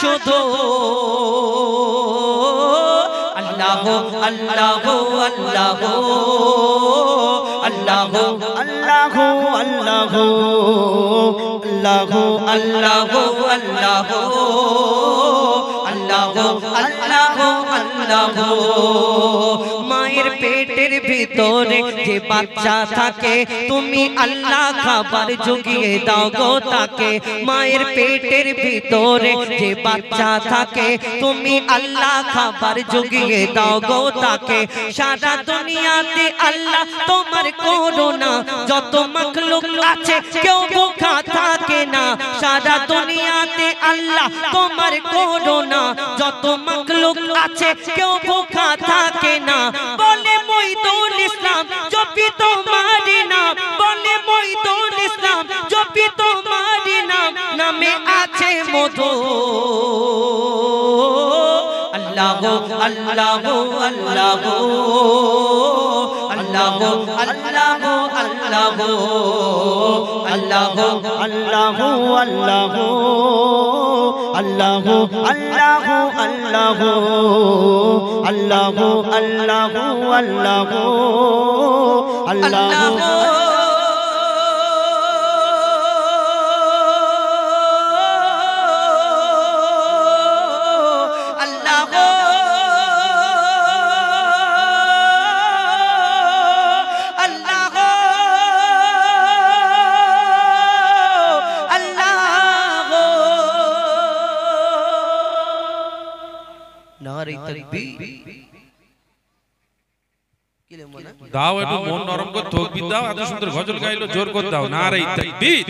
শুধু আল্লাহ আল্লাহ আল্লাহ আল্লাহ আল্লাহু আল্লাহু আল্লাহু আল্লাহ আল্লাহ আল্লাহ আল্লাহ আল্লাহ মায়ের পেটের ভিতরে যে বাচ্চা থাকে তুমি আল্লাহ খাবার জুগিয়ে দাও গো তাকে মায়ের পেটের ভিতরে যে বাচ্চা থাকে তুমি আল্লাহ খাবার জুগিয়ে দাও গো তাকে সারা দুনিয়াতে আল্লাহ তোমার করোনা যত মাখলুক আছে কেউ ভুখা থাকে না সারা দুনিয়াতে আল্লাহ তোমার করোনা যত মাখলুক আছে কেউ ভুখা থাকে না বলে মঈদুল ইসলাম জপি তোমার নাম বলে মঈদুল ইসলাম জপি তোমার নাম নামে আছে মধু আল্লাহ আল্লাহ আল্লাহ আল্লাহ আল্লাহ আল্লাহ আল্লাহ আল্লাহু আল্লাহু আল্লাহু আল্লাহু আল্লাহু আল্লাহু আল্লাহু আল্লাহু আল্লাহু দাও একটু মন নরম করে তকবীর দাও এত সুন্দর গজল গাইলো জোর করে দাও নারে তাকবীর